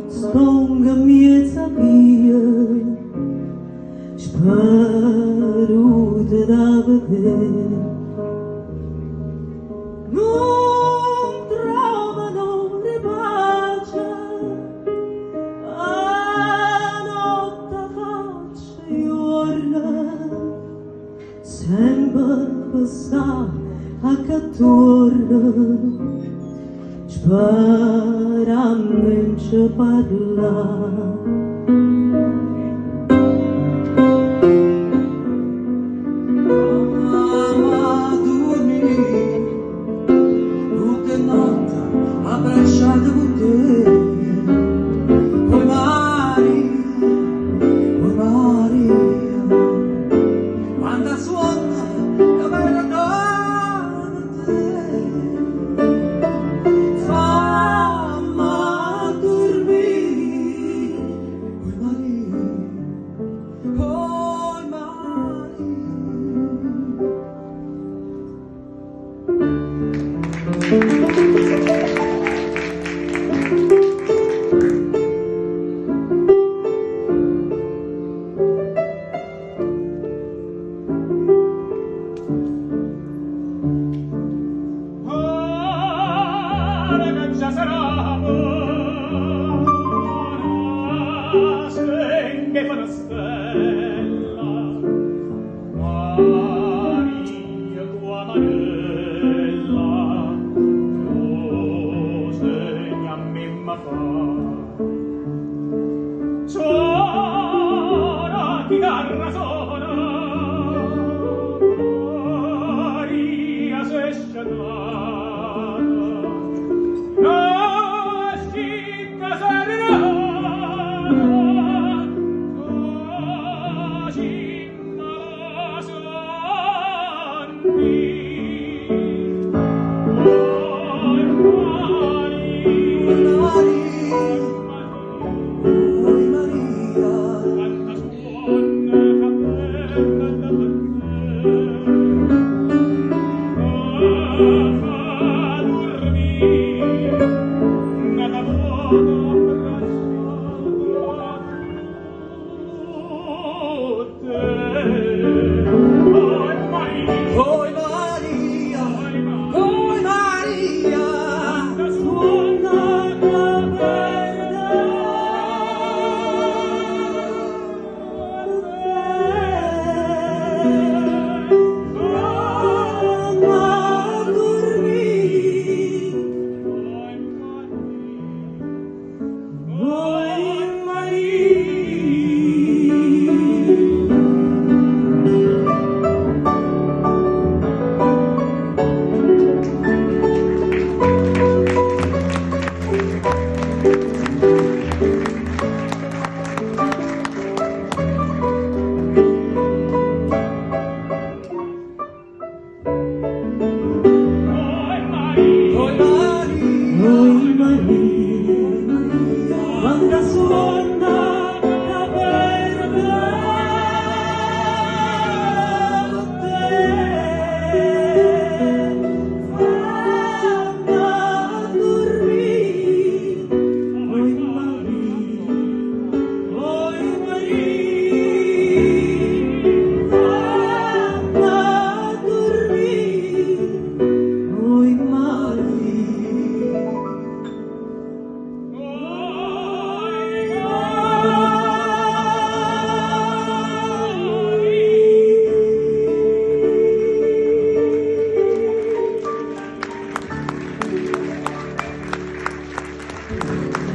stonga mieza via, sparuta da vedere. Non trovano ripace, a notte faccia giorno, sempre passa a catturno. Sperando in ci parla. Mamma dormi, tutte notte abbracciate con te. Oh Maria, quando suona la bella notte. Che fa una stella, Maria tua Marella, tu segni a me ma fa. Suona chitarra suona, Maria se sciatata, nasci casarina. Be